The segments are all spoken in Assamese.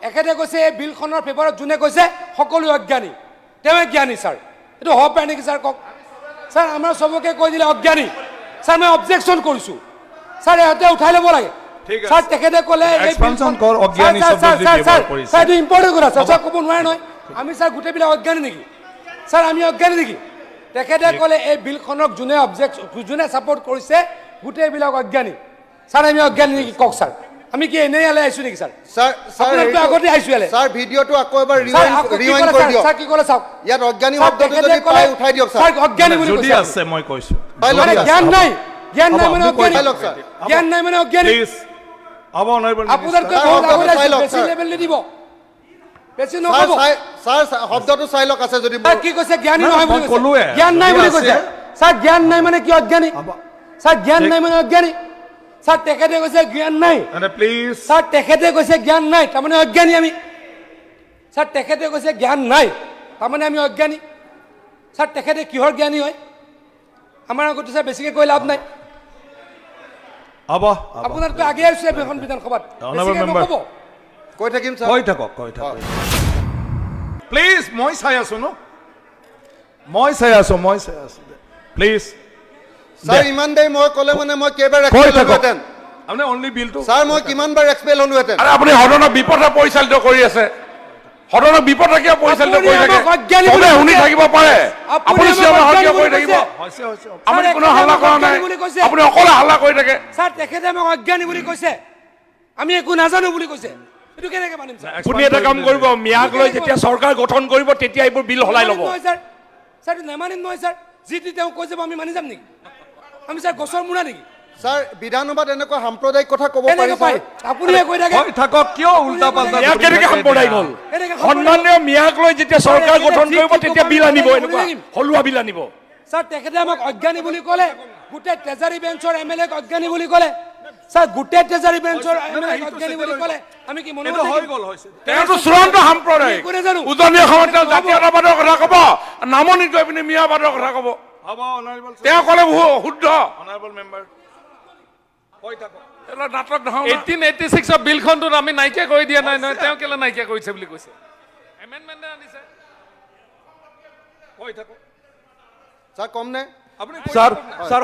এখেতে কৈছে এই বিলখনৰ পেপাৰত যোনে কৈছে সকলো অজ্ঞানী তেওঁ জ্ঞানী স্যাৰ এটো হ'ব পাৰে নেকি স্যাৰ কক স্যাৰ আমাৰ সবকে কৈ দিলে অজ্ঞানী স্যাৰ মই অবজেকশন কৰিছো স্যাৰ এতে উঠাই ল'ব লাগে স্যাৰ তেখেতে ক'লে এই এক্সপেনশন কৰ অজ্ঞানী শব্দ ব্যৱহাৰ কৰিছে স্যাৰ এটো ইম্পৰ্টেন্ট কথা স্যাৰ ক'ব নোৱাৰে নহয় আমি স্যাৰ গোটেই বিলা অজ্ঞানী নেকি স্যাৰ আমি অজ্ঞানী নেকি তেখেতে ক'লে এই বিলখনক যোনে সাপোৰ্ট কৰিছে গোটেই বিলা অজ্ঞানী স্যাৰ আমি অজ্ঞানী নেকি কক স্যাৰ আমি কি এনে আলে আইছো নেকি স্যাৰ স্যাৰ আপোনাক আগতে আইছো আলে স্যাৰ ভিডিওটো আকৌ এবাৰ ৰিৱাইন্ড কৰি দিয়ক স্যার কি ক'লে চাওক ইয়াত অজ্ঞানী শব্দটো যদি পাই উঠাই দিয়ক স্যার অজ্ঞানী বুলি যদি কৈছে আছে মই কৈছো মানে জ্ঞান নাই মানে অজ্ঞানী জ্ঞান নাই মানে অজ্ঞানী প্লিজ আব অনাৰেবল আপোনাক বহুত আগতে বেছি লেভেল দিব বেছি নহব স্যার শব্দটো চাই লওক আছে যদি কি কৈছে জ্ঞানী নহয় বুলি কৈছে জ্ঞান নাই বুলি কৈছে স্যার জ্ঞান নাই মানে কি অজ্ঞানী স্যার জ্ঞান নাই মানে অজ্ঞানী স্যার তেখেতে কৈছে জ্ঞান নাই মানে প্লিজ স্যার তেখেতে কৈছে জ্ঞান নাই তাৰ মানে অজ্ঞানী আমি স্যাৰ তেখেতে কৈছে জ্ঞান নাই তাৰ মানে আমি অজ্ঞানী স্যাৰ তেখেতে কিহৰ জ্ঞানী হয় আমাৰ আগতে স্যাৰ বেছিকে কৈ লাভ নাই আব আপোনাৰটো আগে আছে এখন বিধানসভাত অনাৰেবল মেম্বাৰ কৈ থাকিম স্যাৰ কৈ থাকক প্লিজ মই চাই আছো ন মই চাই আছো প্লিজ স্যার ইমান দেই মই ক'লে মানে মই কেবাৰ এক্সপেল হলহেঁতেন আপুনি অনলি বিলটো স্যাৰ মই কিমানবাৰ এক্সপেল হলহেঁতেন আৰে আপনি সদনৰ বিপদে পৰিচালিত কৰি আছে সদনৰ বিপদে কিয় পৰিচালিত কৰি থাকে সবে শুনি থাকিব পাৰে আপুনি সিহঁতৰ কিয় কৰি থাকিব আপুনি কোনো হাল্লা কৰা নাই আপুনি অকলে হাল্লা কৰি থাকে স্যার তেখেতে আমাক অজ্ঞানী বুলি কৈছে আমি একো নাজানো বুলি কৈছে এটো কেনেকে মানিম স্যার আপুনি এটা কাম কৰিব মিয়াক লৈ যেতিয়া চৰকাৰ গঠন কৰিব তেতিয়া এইবোৰ বিল হলাই ল'ব স্যার স্যার নেমানিম নহয় স্যার জিটি তেওঁ কৈ যাব আমি মানি যাম নেকি আমি স্যার গছৰ মুৰা নেকি স্যাৰ বিধানসভাত এনেকুৱা সাম্প্ৰদায়িক কথা ক'ব পাৰি এনেকে পাই আপুনি কৈ থাকে কৈ থাকক কিয় উল্টা পাল্টা মিয়া কেনেকে সাম্প্ৰদায়িক হ'ল সন্মানীয় মিয়াক লৈ যেতিয়া চৰকাৰ গঠন কৰিব তেতিয়া বিল আনিব এনেকুৱা হলুৱা বিল আনিব স্যাৰ তেখেতে আমাক অজ্ঞানী বুলি ক'লে গোটেই ট্ৰেজাৰী বেঞ্চৰ এমএলএক অজ্ঞানী বুলি ক'লে স্যাৰ গোটেই ট্ৰেজাৰী বেঞ্চৰ এমএলএক অজ্ঞানী বুলি ক'লে আমি কি মনে হৈ গ'ল হৈছে তেওঁটো চূড়ান্ত সাম্প্ৰদায়িক উজনি অসমত তেওঁ জাতীয়তাবাদৰ কথা ক'ব নামনিত গৈ পিনে মিয়াবাদৰ কথা ক'ব হ'ব অনাৰেবল তেওঁ ক'লে শুদ্ধ অনাৰেবল মেম্বাৰ কৈ থাকক এটা নাটক নহয় 1886 বিলখনটো আমি নাইকিয়া কৰি দিয়া নাই নহয় তেওঁ কেলে নাইকিয়া কৰিছে বুলি কৈছে এমেন্ডমেন্ট আনিছে কৈ থাকক স্যাৰ কম নে আপুনি স্যাৰ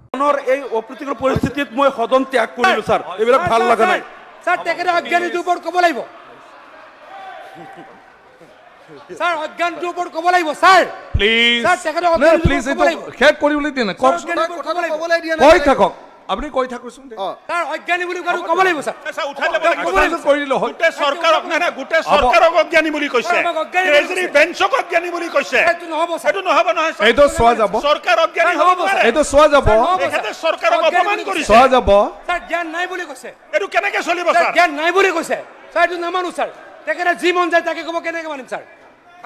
সদনৰ এই অপ্ৰীতিকৰ পৰিস্থিতিত মই সদন ত্যাগ কৰিলো স্যাৰ এইবিলাক ভাল লগা নাই স্যাৰ তেখেতে অজ্ঞানীটোৰ ওপৰত ক'ব লাগিব স্যাৰ অজ্ঞানটোৰ ওপৰত ক'ব লাগিব স্যাৰ প্লিজ স্যাৰ তেখেতে প্লিজ ক'ব লাগিব শেষ কৰিবলৈ দিয়ে না কক কথাটো ক'বলৈ দিয়া কৈ থাকক আপুনি কৈ থাককচোন স্যার অজ্ঞানী বুলি ক'ব লাগিব স্যার উঠাই ল'ব এক্সপ্লেনেশ্যন কৰি দিলে হয় গোটেই চৰকাৰক নাই গোটেই চৰকাৰক অজ্ঞানী বুলি কৈছে ট্ৰেজাৰী বেঞ্চক অজ্ঞানী বুলি কৈছে এইটো নহ'ব স্যাৰ এইটো নহব নহয় এইটো চোৱা যাব চৰকাৰ অজ্ঞানী হ'ব পাৰে এইটো চোৱা যাব তেখেতে চৰকাৰক অপমান কৰিছে চোৱা যাব স্যাৰ জ্ঞান নাই বুলি কৈছে এইটো কেনেকে চলিব স্যাৰ স্যাৰ জ্ঞান নাই বুলি কৈছে স্যাৰ এইটো নামানো স্যাৰ তেখেতে যি মন যায় তাকে ক'ব কেনেকে মানিম স্যাৰ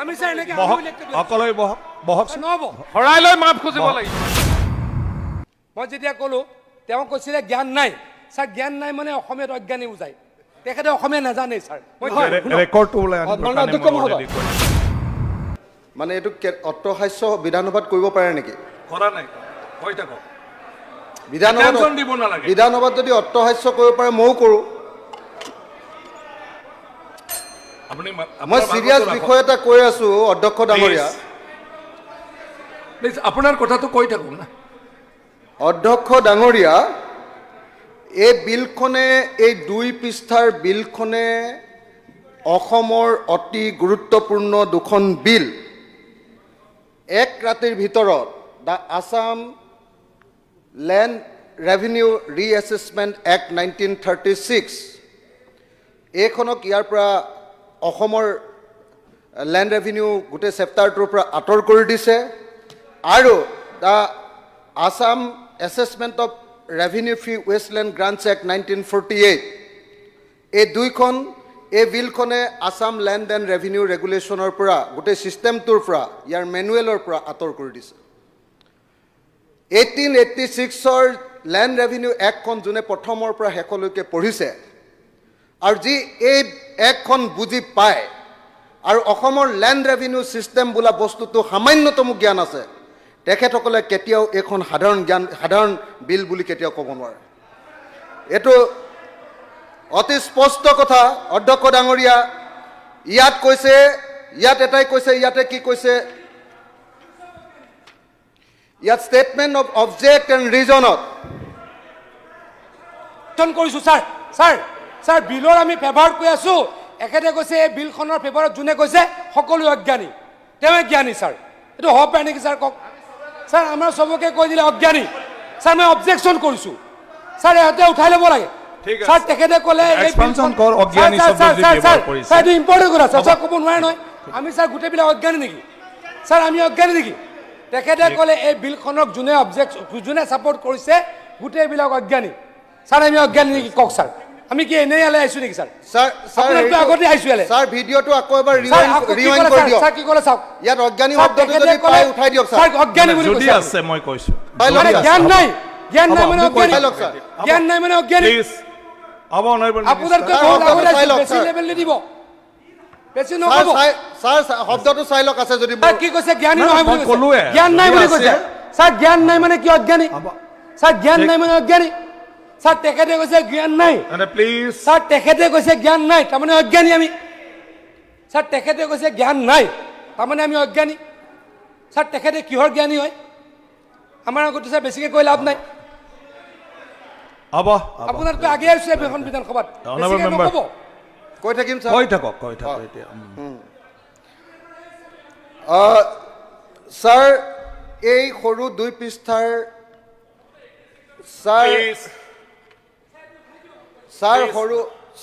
আমি স্যাৰ এনেকে অকলে বহক নহ'ব হৰাই লৈ মাফ খুজিব লাগিব মই যেতিয়া ক'লো তেওঁ কৈছিলে জ্ঞান নাই স্যাৰ জ্ঞান নাই মানে অসমীয়াত অজ্ঞানী বুজায় তেখেতে অসমীয়া নাজানে স্যাৰ ৰেকৰ্ডটো ওলাই মানে এইটো অট্টহাস্য বিধানসভাত কৰিব পাৰে নেকি কৰা নাই কৈ থাকক বিধানসভাত যদি অট্টহাস্য কৰিব পাৰে ময়ো কৰোঁ মই চিৰিয়াছ বিষয় এটা কৈ আছো অধ্যক্ষ ডাঙৰীয়া প্লিজ আপোনাৰ কথাটো কৈ থাকক না অধ্যক্ষ ডাঙৰীয়া এই বিলখনে এই 2 পৃষ্ঠাৰ বিলখনে অসমৰ অতি গুৰুত্বপূৰ্ণ দুখন বিল এক ৰাতিৰ ভিতৰত দা আসাম লেণ্ড ৰেভিনিউ ৰিএছেছমেণ্ট এক্ট 1936 এইখনক ইয়াৰ পৰা অসমৰ লেণ্ড ৰেভিনিউ গোটেই চেপ্টাৰটোৰ পৰা আঁতৰ কৰি দিছে আৰু the Assam assessment of revenue free wasteland grants act 1948 এই দুইখন এই বিলখনে আসাম লেণ্ড এণ্ড ৰেভিনিউ ৰেগুলেশ্যনৰ পৰা গোটেই ছিষ্টেমটোৰ পৰা ইয়াৰ মেনুৱেলৰ পৰা আঁতৰ কৰি দিছে 1886ৰ লেণ্ড ৰেভিনিউ এক্টখন যোনে প্ৰথমৰ পৰা শেষলৈকে পঢ়িছে আৰু যি এই এক্টখন বুজি পায় আৰু অসমৰ লেণ্ড ৰেভিনিউ ছিষ্টেম বোলা বস্তুটো সামান্যতম জ্ঞান আছে তেখেতসকলে কেতিয়াও এখন সাধাৰণ বিল বুলি কেতিয়াও ক'ব নোৱাৰে অতি স্পষ্ট কথা অধ্যক্ষ ডাঙৰীয়া ইয়াত কৈছে ইয়াত এটাই কৈছে ইয়াতে কি কৈছে ইয়াত ষ্টেটমেণ্ট অফ অবজেক্ট এণ্ড ৰিজনত কৰিছোঁ ছাৰ ছাৰ ছাৰ বিলৰ আমি ফেভাৰত কৈ আছোঁ এখেতে কৈছে এই বিলখনৰ ফেভাৰত যোনে কৈছে সকলো অজ্ঞানী তেওঁৱে জ্ঞানী ছাৰ এইটো হ'ব পাৰে নেকি ছাৰ কওক ছাৰ আমাৰ চবকে কৈ দিলে অজ্ঞানী ছাৰ মই অবজেকশ্যন কৰিছোঁ ছাৰ ইহঁতে উঠাই ল'ব লাগে ছাৰ তেখেতে ক'লে ছাৰ এইটো ইম্পৰ্টেণ্ট কথা ছাৰ ক'ব নোৱাৰে নহয় আমি ছাৰ গোটেইবিলাক অজ্ঞানী নেকি ছাৰ আমি অজ্ঞানী নেকি তেখেতে ক'লে এই বিলখনক যোনে ছাপৰ্ট কৰিছে গোটেইবিলাক অজ্ঞানী ছাৰ আমি অজ্ঞানী নেকি কওক ছাৰ আমি কি এনেই ইয়ালৈ আহিছোঁ নেকি ছাৰ আপোনালোকে আগতে আহিছোঁ ইয়ালৈ ছাৰ ভিডিঅ'টো আকৌ এবাৰ ৰিৱাইণ্ড কৰি দিয়ক ছাৰ কি ক'লে চাওক ইয়াত অজ্ঞানী শব্দটো যদি পায় উঠাই দিয়ক ছাৰ অজ্ঞানী বুলি যদি কৈছে আছে মই কৈছো জ্ঞান নাই মানে অজ্ঞানী জ্ঞান নাই মানে অজ্ঞানী প্লিজ হ'ব অনাৰেবল আপোনালোকে বহুত আগতে বেছি লেভেল নিদিব বেছি নক'ব ছাৰ শব্দটো চাই লওক আছে যদি কি কৈছে জ্ঞানী নহয় বুলি কৈছে জ্ঞান নাই বুলি কৈছে ছাৰ জ্ঞান নাই মানে কি অজ্ঞানী ছাৰ জ্ঞান নাই মানে অজ্ঞানী ছাৰ তেখেতে কৈছে জ্ঞান নাই প্লিজ ছাৰ তেখেতে কৈছে জ্ঞান নাই তাৰমানে অজ্ঞানী আমি ছাৰ তেখেতে কৈছে জ্ঞান নাই তাৰমানে আমি অজ্ঞানী ছাৰ তেখেতে কিহৰ জ্ঞানী হয় আমাৰ আগতে ছাৰ বেছিকৈ কৈ লাভ নাই হ'ব আপোনালোকে আগে আহিছে এখন বিধানসভাত নক'ব কৈ থাকিম ছাৰ কৈ থাকক এতিয়া ছাৰ এই সৰু 2 পৃষ্ঠাৰ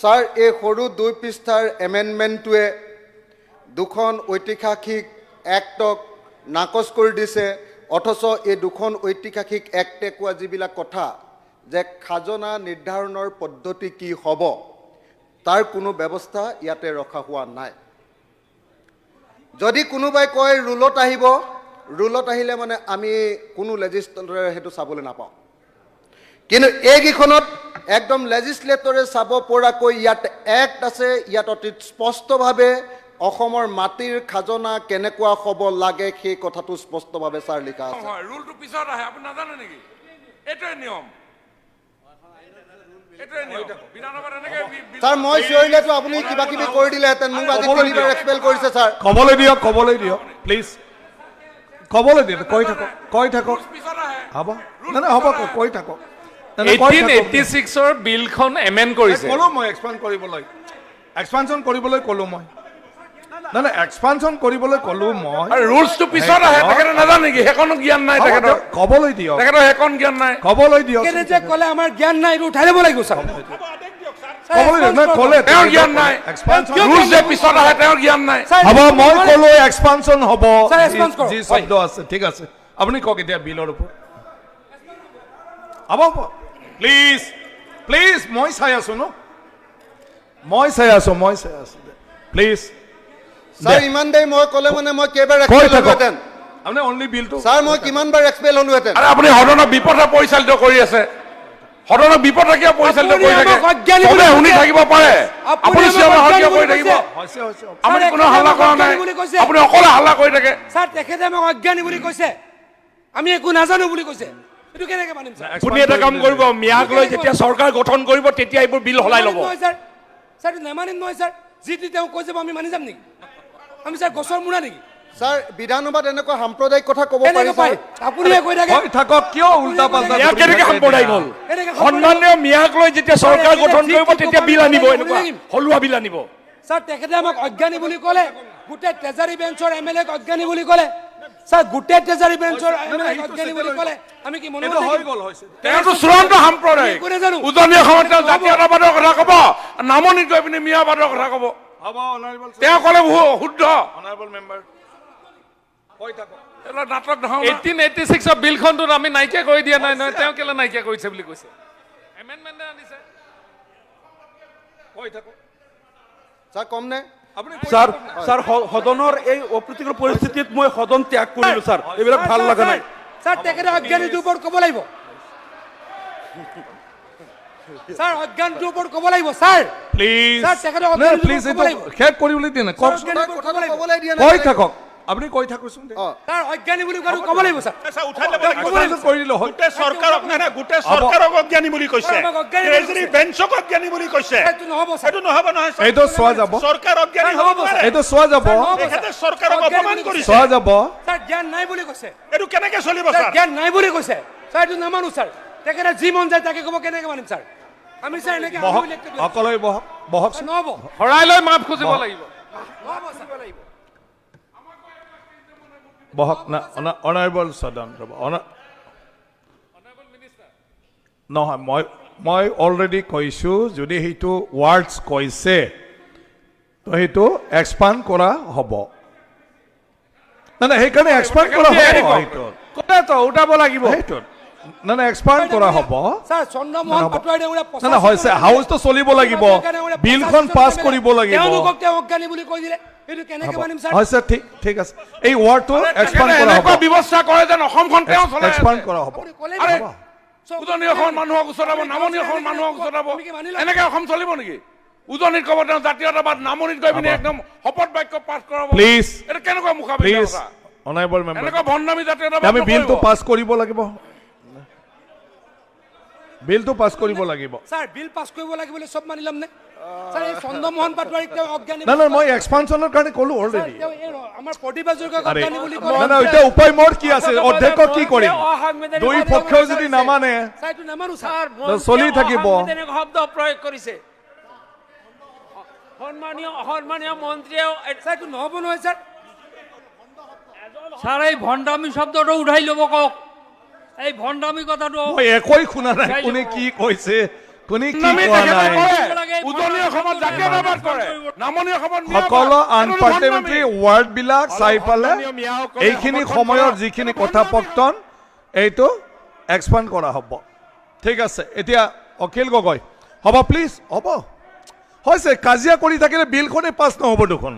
ছাৰ এই সৰু 2 পৃষ্ঠাৰ এমেণ্ডমেণ্টটোৱে দুখন ঐতিহাসিক এক্টক নাকচ কৰি দিছে অথচ এই দুখন ঐতিহাসিক এক্টে কোৱা যিবিলাক কথা যে খাজনা নিৰ্ধাৰণৰ পদ্ধতি কি হ'ব তাৰ কোনো ব্যৱস্থা ইয়াতে ৰখা হোৱা নাই যদি কোনোবাই কয় ৰুলত আহিলে মানে আমি কোনো লেজিসলেটৰে সেইটো চাবলৈ নাপাওঁ কিন্তু এইকেইখনত একদম লেজিসলেটৰে চাব পৰাকৈ ইয়াত এক্ট আছে ইয়াত অতি স্পষ্টভাৱে অসমৰ মাটিৰ খাজনা কেনেকুৱা হ'ব লাগে সেই কথাটো স্পষ্টভাৱে ছাৰ লিখা আছে ৰুলটো পিছত আহে আপুনি নাজানে নেকি এইটোৱে নিয়ম ছাৰ মই চিঞৰিলেতো আপুনি কিবা কিবি কৰি দিলেহেঁতেন মোক আজি তিনিবাৰ এক্সপেল কৰিছে ছাৰ ক'বলৈ দিয়ক প্লিজ ক'বলৈ দিয়ক কৈ থাকক হ'ব নাই হ'ব কৈ থাকক 1886 বিলখন এমেণ্ড কৰিছে ক'লো মই এক্সপানশ্যন কৰিবলৈ ক'লো মই নাই এক্সপানশ্যন কৰিবলৈ ক'লো মই ৰুলছটো পিছত আহে তেখেতে নাজানে নেকি সেইকণো জ্ঞান নাই তেখেতৰ ক'বলৈ দিয়ক তেখেতৰ সেইকণ জ্ঞান নাই ক'বলৈ দিয়ক যে ক'লে আমাৰ জ্ঞান নাই এইটো উঠাই ল'ব লাগিব ছাৰ ক'লে তেওঁৰ জ্ঞান নাই ৰুলছ যে পিছত আহে তেওঁৰ জ্ঞান নাই হ'ব মই ক'লো এক্সপানশ্যন হ'ব ছাৰ এক্সপান্স কৰক যি শব্দ আছে ঠিক আছে আপুনি কওক এতিয়া বিলৰ ওপৰত হ'ব প্লিজ মই চাই আছো প্লিজ ছাৰ ইমান দেৰি মই ক'লে মানে মই কেইবাৰ এক্সপেল হ'লোহেঁতেন আপুনি অনলি বিলটো ছাৰ মই কিমানবাৰ এক্সপেল হ'লোহেঁতেন আৰে আপুনি সদনৰ বিপথে পৰিচালিত কৰি আছে সদনৰ বিপথে কিয় পৰিচালিত কৰি থাকে চবে শুনি থাকিব পাৰে আপুনি কিয় কৰি থাকিব আপুনি কোনো হাল্লা কৰা নাই আপুনি অকলে হাল্লা কৰি থাকে ছাৰ তেখেতে আমাক অজ্ঞানী বুলি কৈছে আমি একো নাজানো বুলি কৈছে এইটো কেনেকৈ মানিম ছাৰ আপুনি এটা কাম কৰিব মিয়াক লৈ যেতিয়া চৰকাৰ গঠন কৰিব তেতিয়া এইবোৰ বিল সলাই ল'ব ছাৰ ছাৰ নেমানিম নহয় ছাৰ যি তেওঁ কৈ যাব আমি মানি যাম নেকি আমি ছাৰ গছৰ মূৰা নেকি ছাৰ বিধানসভাত এনেকুৱা সাম্প্ৰদায়িক কথা ক'ব পাৰি ছাৰ আপুনি কৈ থাকক কিয় উল্টা পাল্টা কেনেকৈ সাম্প্ৰদায়িক হ'ল সন্মানীয় মিয়াক লৈ যেতিয়া চৰকাৰ গঠন কৰিব তেতিয়া বিল আনিব এনেকুৱা হলুৱা বিল আনিব ছাৰ তেখেতে আমাক অজ্ঞানী বুলি ক'লে গোটেই ট্ৰেজাৰী বেঞ্চৰ এমএলএক অজ্ঞানী বুলি ক'লে ছাৰ গোটেই ট্ৰেজাৰী বেঞ্চৰ এমএলএক অজ্ঞানী বুলি ক'লে আমি কি মনে তেওঁতো চূড়ান্ত সাম্প্ৰদায়িক উজনি অসমত তেওঁ জাতীয়তাবাদৰ কথা ক'ব নামনিত গৈ পিনি মিয়াবাদৰ কথা ক'ব তেওঁ ক'লে শুদ্ধ নাটক নহয় 1886 বিলখনটো আমি নাইকিয়া কৰি দিয়া নাই নহয় তেওঁ কেলে নাইকিয়া কৰিছে বুলি কৈছে এমেণ্ডমেণ্টে আনিছে ছাৰ কম নে ছাৰ সদনৰ এই অপ্ৰীতিকৰ পৰিস্থিতিত মই সদন ত্যাগ কৰিলো ছাৰ এইবিলাক ভাল লগা নাই ছাৰ তেখেতে অজ্ঞানীটোৰ ওপৰত ক'ব লাগিব ছাৰ অজ্ঞানটোৰ ওপৰত ক'ব লাগিব ছাৰ প্লিজ ছাৰ তেখেতে অজ্ঞানীটোৰ ওপৰত ক'ব লাগিব শেষ কৰিবলৈ দিয়ে না কথাটো ক'বলৈ দিয়া কৈ থাকক আপুনি কৈ থাকোচোন দে। ছাৰ অজ্ঞানী বুলি কোৱাটো ক'ব লাগিব ছাৰ Explanation কৰি দিলো হয়। গোটেই চৰকাৰক অজ্ঞানী বুলি কৈছে ট্ৰেজাৰী বেঞ্চক অজ্ঞানী বুলি কৈছে এইটো নহ'ব ছাৰ এইটো নহব নহয় ছাৰ। এইটো চোৱা যাব চৰকাৰ অজ্ঞানী হ'ব পাৰে এইটো চোৱা যাব তেখেতে চৰকাৰক অপমান কৰিছে চোৱা যাব ছাৰ জ্ঞান নাই বুলি কৈছে এইটো কেনেকে চলিব ছাৰ ছাৰ জ্ঞান নাই বুলি কৈছে ছাৰ এইটো নামানো ছাৰ তেখেতে যি মন যায় তাকে ক'ব কেনেকে মানিম ছাৰ আমি ছাৰ এনেকে বহক অকলে বহক বহকচোন নহ'ব হৰাই লৈ মাফ খুজিব লাগিব নহ'ব ছাৰ বহক না অনাৰেবল সদন নহয় মই অলৰেডি কৈছোঁ যদি সেইটো ৱাৰ্ডছ কৈছে তো সেইটো এক্সপাণ্ড কৰা হ'ব নাই সেইকাৰণে এক্সপাণ্ড কৰা হ'ব সেইটো কোনেতো উঠাব লাগিব সেইটো নাই এক্সপাণ্ড কৰা হ'ব ছাৰ চন্দ্ৰমোহন পাটোৱাৰী দেউৰা নাই হৈছে হাউচটো চলিব লাগিব বিলখন পাছ কৰিব লাগিব তেওঁলোকক তেওঁ অজ্ঞানী বুলি কৈ দিলে এইটো কেনেকে মানিম ছাৰ হৈছে ঠিক আছে এই ৱাৰ্ডটো এক্সপাণ্ড কৰা হ'ব এনেকুৱা ব্যৱস্থা কৰে যেন অসমখন তেওঁ চলাই এক্সপাণ্ড কৰা হ'ব আপুনি ক'লেই আৰে, নহ'ব। চব উজনিৰ অসমৰ মানুহক উচলাব নামনিৰ অসমৰ মানুহক উচলাব তুমি কি মানি লোৱা? এনেকে অসম চলিব নেকি উজনিত ক'ব তেওঁ জাতীয়তাবাদ নামনিত গৈ পিনে একদম শপত বাক্য পাঠ কৰাব Please. এইটো কেনেকুৱা মুখাবিলা প্লিজ কথা অনাৰেবল মেম্বাৰ এনেকুৱা ভণ্ডামি জাতীয়তাবাদ আমি বিলটো নকৰিব। পাছ কৰিব লাগিব বিলটো পাছ কৰিব লাগিব ছাৰ বিল পাছ কৰিব লাগে বুলি চব মানি ল'ম নে ছাৰ এই চন্দ্ৰমোহন পাটোৱাৰীক তেওঁ অজ্ঞানী নাই নাই মই এক্সপানশ্যনৰ কাৰণে ক'লো অলৰেডি তেওঁ এই আমাৰ প্ৰতিবাদযোগ্যক আৰে অজ্ঞানী বুলি নাই নাই এতিয়া উপায় মোৰ কি আছে অধ্যক্ষ কি কৰিম অসাংবিধানিক দুই শব্দ পক্ষও যদি কৰিছে। নামানে ছাৰ এইটো নামানো ছাৰ তো চলি থাকিব অসাংবিধানিক শব্দ প্ৰয়োগ কৰিছে সন্মানীয় মন্ত্ৰীয়েও ছাৰ এইটো নহ'ব নহয় ছাৰ ছাৰ এই ভণ্ডামি শব্দটো উঠাই ল'ব কওক এই ভণ্ডামি কথাটো মই একোই শুনা নাই কোনে কি কৈছে কোনে কি নামি কোৱা তেখেতে নাই কৰে। উজনি অসমত জাতীয়তাবাদ কৰে নামনি অসমত মিয়া সকলো কৰে। এইটো আনপাৰ্লিয়ামেণ্টাৰী ভণ্ডামি। ৱাৰ্ডবিলাক চাই পেলাই এইখিনি সময়ৰ যিখিনি কথা পত্তন এইটো এক্সপাণ্ড কৰা হ'ব ঠিক আছে এতিয়া অখিল গগৈ হ'ব প্লিজ হ'ব হৈছে কাজিয়া কৰি থাকিলে বিলখনেই পাছ নহ'ব দেখোন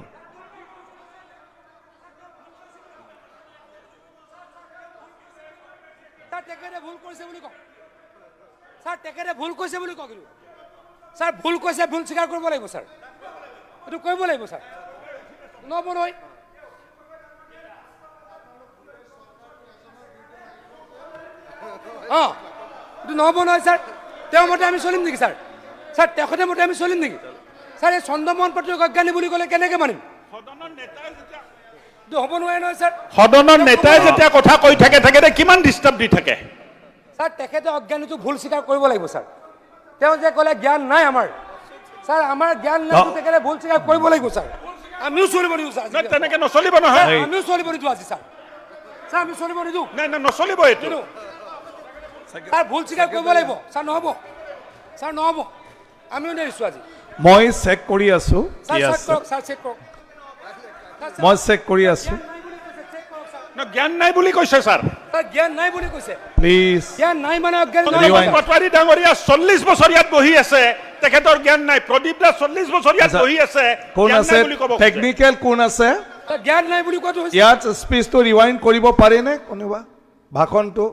ছাৰ তেখেতে ভুল কৰিছে বুলি কওক ছাৰ তেখেতে ভুল কৈছে বুলি কওক এইটো ছাৰ ভুল কৈছে ভুল স্বীকাৰ কৰিব লাগিব ছাৰ এইটো কৰিব লাগিব ছাৰ নহ'ব নহয় অঁ এইটো নহ'ব নহয় ছাৰ তেওঁৰ মতে আমি চলিম নেকি ছাৰ ছাৰ তেখেতৰ মতে আমি চলিম নেকি ছাৰ এই চন্দ্ৰমোহন পাটোৱাৰীক অজ্ঞানী বুলি ক'লে কেনেকে মানিম এইটো হ'ব নোৱাৰে নহয় ছাৰ সদনৰ নেতাই যেতিয়া কথা কৈ থাকে তেখেতে কিমান ডিষ্টাৰ্ব দি থাকে ছাৰ তেখেতে অজ্ঞানীটো ভুল স্বীকাৰ কৰিব লাগিব ছাৰ তেওঁ যে ক'লে জ্ঞান নাই আমাৰ ছাৰ আমাৰ জ্ঞান নাই তেখেতে ভুল স্বীকাৰ কৰিব লাগিব ছাৰ আমিও চলিব নিদিওঁ ছাৰ নাই, তেনেকে নচলিব নহয় আমিও চলিব নিদিওঁ আজি ছাৰ ছাৰ আমি চলিব নিদিওঁ নাই নাই নচলিব এইটো নিদিওঁ। ছাৰ ভুল স্বীকাৰ কৰিব লাগিব ছাৰ নহ'ব ছাৰ নহ'ব আমিও নেৰিছোঁ আজি মই চেক কৰি আছো ছাৰ কি চেক আছে কৰক ছাৰ চেক কৰক মই চেক কৰি আছো জ্ঞান নাই বুলি কৈছে চেক কৰক ছাৰ জ্ঞান নাই বুলি কৈছে ছাৰ ছাৰ জ্ঞান নাই বুলি কৈছে প্লিজ জ্ঞান নাই মানে অজ্ঞানী Rewind. নহয় পাটোৱাৰী ডাঙৰীয়া 40 বছৰ ইয়াত বহি আছে তেখেতৰ জ্ঞান নাই প্ৰদীপ দাস 40 বছৰ ইয়াত আচ্ছা, বহি আছে কোন জ্ঞান আছে নাই বুলি ক'ব খোজে। টেকনিকেল কোন আছে ছাৰ জ্ঞান নাই বুলি কোৱাটো হৈছে ইয়াত স্পীচটো ৰিৱাইণ্ড কৰিব পাৰেনে কোনোবা ভাষণটো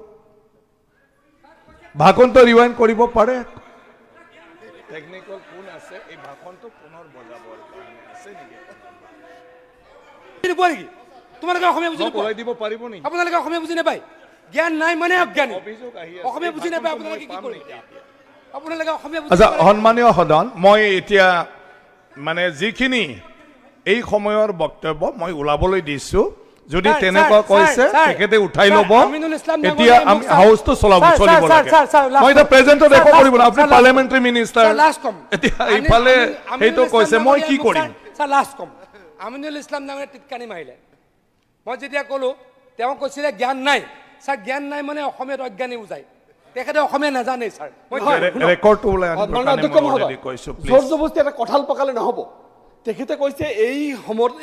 ৰিৱাইণ্ড কৰিব পাৰে টেকনিকেল কোন আছে এই ভাষণটো পুনৰ বজাবৰ কাৰণে আছে নেকি নোপোৱা নেকি তোমালোকে অসমীয়া বুজি নোপোৱা ওলাই দিব পাৰিব নেকি আপোনালোকে অসমীয়া বুজি নাপায় জ্ঞান নাই মানে অজ্ঞানী অভিযোগ আহি আছে অসমীয়া বুজি নাপায় আপোনালোকে কি কৰিম আপোনালোকে অসমীয়া বুজি আচ্ছা নাপায়। সন্মানীয় সদন মই এতিয়া মানে যিখিনি এই সময়ৰ বক্তব্য মই ওলাবলৈ দিছোঁ যদি ছাৰ, তেনেকুৱা ছাৰ, কৈছে ছাৰ, তেখেতে উঠাই ছাৰ, ল'ব আমিনুল ইছলাম এতিয়া ডাঙৰীয়াই আমি মোক ছাৰ- হাউচটো চলিব ছাৰ, লাগে ছাৰ, মই এতিয়া প্ৰেজেণ্টত একো কৰিব না আপুনি sir, parliamentary minister sir, last কম। এতিয়া আমিনুল ইফালে ইছলাম সেইটো কৈছে মই কি ডাঙৰীয়াই মোক কৰিম ছাৰ লাষ্ট কম আমিনুল ইছলাম ডাঙৰীয়াই টিটকানি মাৰিলে মই যেতিয়া ক'লো তেওঁ কৈছিলে জ্ঞান নাই ছাৰ জ্ঞান নাই মানে অসমীয়াত অজ্ঞানী বুজায় তেখেতে অসমীয়া নাজানে ছাৰ মই ৰেকৰ্ডটো ওলাই আনিবৰ কাৰণে অধ্যক্ষ মই মহোদয়, already কৈছোঁ জোৰ প্লিজ জবস্তি এটা কঁঠাল পকালে নহ'ব তেখেতে কৈছে এই সময়ত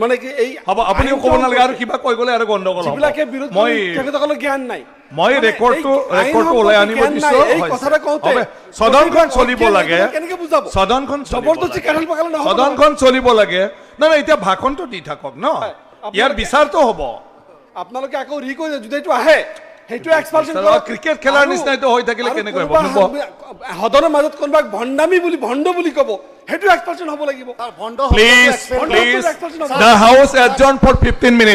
মানে কি এই হ'ব আপুনিও ক'ব নালাগে আৰু কিবা কৈ গ'লে আৰু গণ্ডগোল হ'ব যিবিলাকে বিৰোধ মই তেখেতসকলৰ জ্ঞান নাই মই মানে ৰেকৰ্ডটো এই আইন ওলাই আনিব সম্পৰ্কে জ্ঞান নাই, দিছোঁ এই কথাটা কওঁতে হ'ব, সদনখন চলিব অজ্ঞানী লাগে কেনেকে বুজাব সদনখন চলিব জবৰদস্তি লাগে। কাঁঠাল পকালে নহ'ব সদনখন চলিব লাগে নাই নাই এতিয়া ভাষণটো দি থাকক ন আপোনালোকে- ইয়াৰ বিচাৰটো হ'ব আপোনালোকে আকৌ ৰি কৰি যদি এইটো আহে সেইটো এক্সপালচন ক্ৰিকেট খেলাৰ নিচিনাইতো হৈ থাকিলে কেনেকৈ হ'ব? সদনৰ মাজত কোনোবাক ভণ্ড বুলি ক'ব সেইটো এক্সপ্লেনেশ্যন হ'ব লাগিব Please, the House adjourned for 15 minutes.